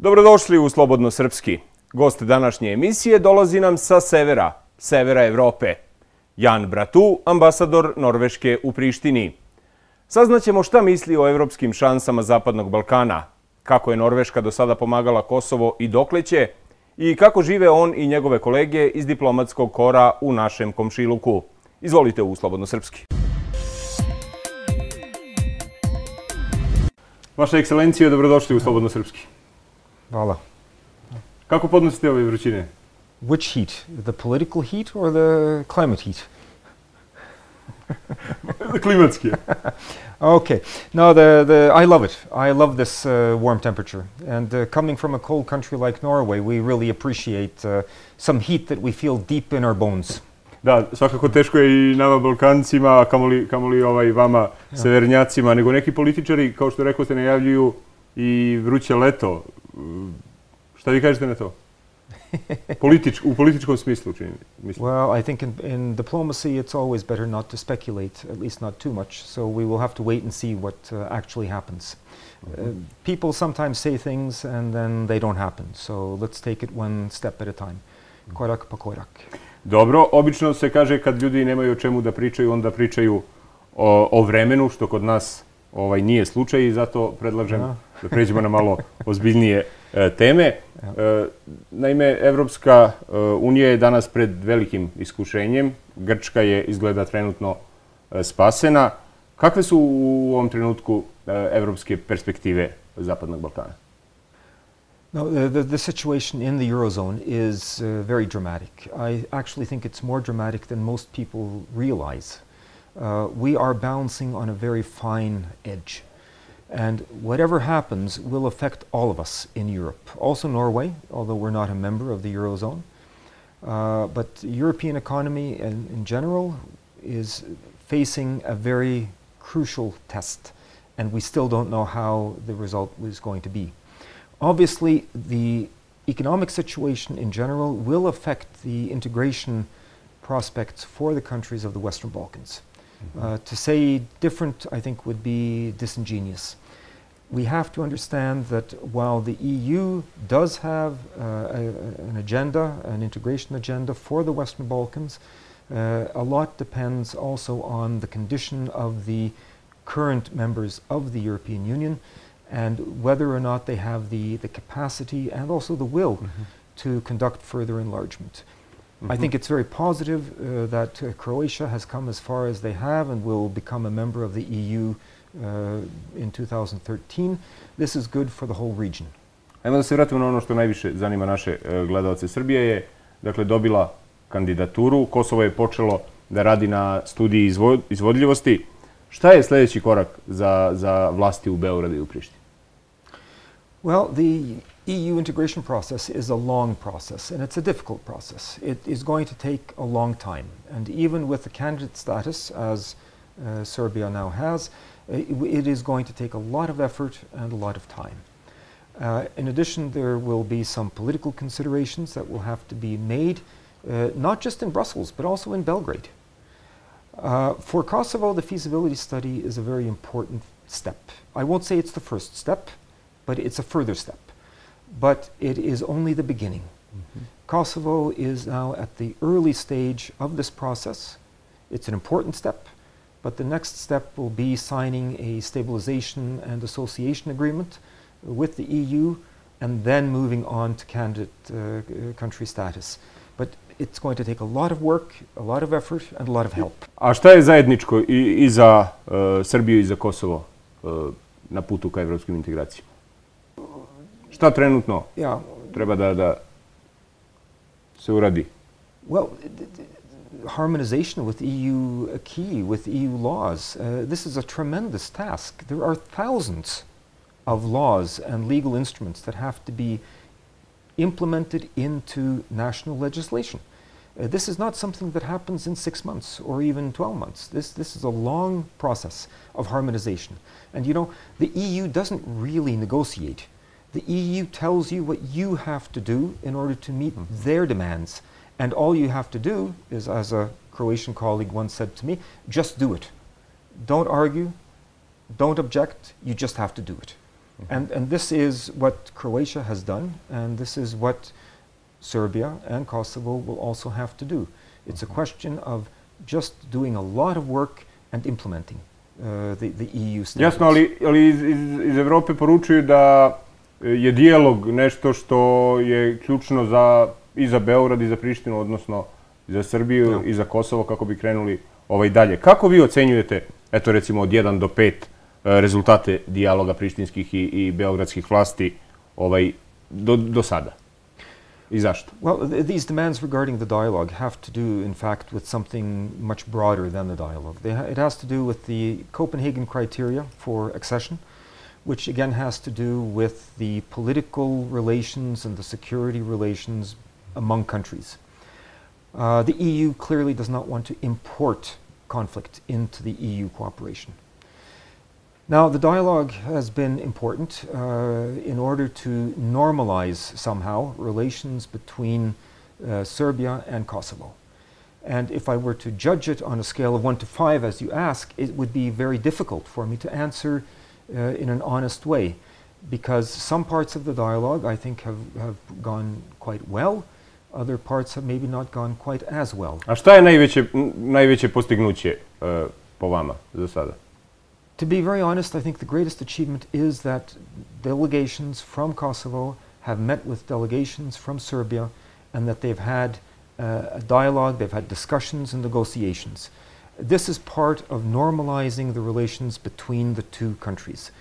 Dobrodošli u Slobodno Srpski. Gost današnje emisije dolazi nam sa severa Evrope. Jan Bratu, ambasador Norveške u Prištini. Saznaćemo šta misli o evropskim šansama Zapadnog Balkana, kako je Norveška do sada pomagala Kosovo i dokle će, i kako žive on i njegove kolege iz diplomatskog kora u našem komšiluku. Izvolite u Slobodno Srpski. Vaša ekscelencijo, dobrodošli u Slobodno Srpski. Hvala. Kako podnosite ove vrućine? Which heat? The political heat or the climate heat? Klimatski. Okay. No, I love it. I love this warm temperature. And coming from a cold country like Norway, we really appreciate some heat that we feel deep in our bones. Da, svakako teško je i nama Balkancima, a kamoli vama severnjacima, nego neki političari, kao što rekao ste, najavljuju i vruće leto. Šta vi kažete na to? U političkom smislu, mislim. Well, I think in diplomacy it's always better not to speculate, at least not too much. So we will have to wait and see what actually happens. People sometimes say things and then they don't happen. So let's take it one step at a time. Korak po korak. Dobro, obično se kaže kad ljudi nemaju o čemu da pričaju, onda pričaju o vremenu, što kod nas nije slučaj i zato predlažem da pređemo na malo ozbiljnije teme. Naime, Evropska unija je danas pred velikim iskušenjem. Grčka je izgleda trenutno spasena. Kakve su u ovom trenutku evropske perspektive Zapadnog Balkana? No, the situation in the Eurozone is very dramatic. I actually think it's more dramatic than most people realize. We are bouncing on a very fine edge. And whatever happens will affect all of us in Europe. Also Norway, although we're not a member of the Eurozone. But the European economy in general is facing a very crucial test. And we still don't know how the result is going to be. Obviously, the economic situation in general will affect the integration prospects for the countries of the Western Balkans. To say different, I think, would be disingenuous. We have to understand that while the EU does have an agenda, an integration agenda for the Western Balkans, a lot depends also on the condition of the current members of the European Union and whether or not they have the capacity and also the will to conduct further enlargement. I think it's very positive that Croatia has come as far as they have and will become a member of the EU in 2013. This is good for the whole region. Ajmo da se vratimo na ono što najviše zanima naše gledalce. Srbija je dobila kandidaturu, Kosovo je počelo da radi na studiji izvodljivosti. Šta je sljedeći korak za vlasti u Beogradu i u Prištini? Well, the EU integration process is a long process, and it's a difficult process. It is going to take a long time. And even with the candidate status, as Serbia now has, it is going to take a lot of effort and a lot of time. In addition, there will be some political considerations that will have to be made, not just in Brussels, but also in Belgrade. For Kosovo, the feasibility study is a very important step. I won't say it's the first step, but it's a further step. But it is only the beginning. Kosovo is now at the early stage of this process. It's an important step, but the next step will be signing a stabilization and association agreement with the EU and then moving on to candidate country status. But it's going to take a lot of work, a lot of effort and a lot of help. A šta je zajedničko i za Srbiju i za Kosovo na putu ka evropskim integracijama? Šta trenutno treba da se uradi? Well, harmonization with EU acquis, with EU laws. This is a tremendous task. There are thousands of laws and legal instruments that have to be implemented into national legislation. This is not something that happens in 6 months or even 12 months. This is a long process of harmonization. And you know, the EU doesn't really negotiate. The EU tells you what you have to do in order to meet their demands. And all you have to do is, as a Croatian colleague once said to me, just do it. Don't argue, don't object, you just have to do it. And this is what Croatia has done, and this is what Serbia and Kosovo will also have to do. It's a question of just doing a lot of work and implementing the EU standards. Jasno, ali iz Evrope poručuju da je dijalog nešto što je ključno i za Beograd i za Prištinu, odnosno za Srbiju i za Kosovo kako bi krenuli dalje. Kako vi ocenjujete, eto recimo od 1 do 5, rezultate dijaloga prištinskih i beogradskih vlasti do sada? I zašto? Well, these demands regarding the dialogue have to do, in fact, with something much broader than the dialogue. It has to do with the Copenhagen criteria for accession, which again has to do with the political relations and the security relations among countries. The EU clearly does not want to import conflict into the EU cooperation. Now, the dialogue has been important in order to normalize somehow relations between Serbia and Kosovo. And if I were to judge it on a scale of 1 to 5, as you ask, it would be very difficult for me to answer in an honest way, because some parts of the dialogue I think have gone quite well, other parts have maybe not gone quite as well. A šta je najveće postignuće po vama za sada? To be very honest, I think the greatest achievement is that delegations from Kosovo have met with delegations from Serbia, and that they've had a dialogue, they've had discussions and negotiations. This is part of normalizing the relations between the two countries.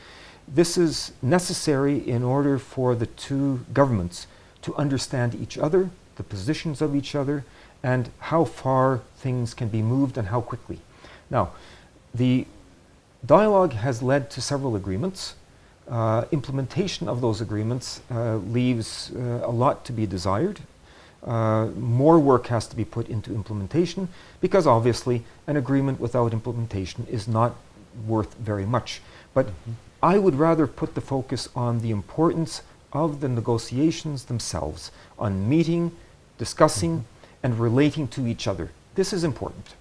This is necessary in order for the two governments to understand each other, the positions of each other, and how far things can be moved and how quickly. Now, the dialogue has led to several agreements. Implementation of those agreements leaves a lot to be desired. More work has to be put into implementation, because obviously an agreement without implementation is not worth very much. But I would rather put the focus on the importance of the negotiations themselves, on meeting, discussing, and relating to each other. This is important.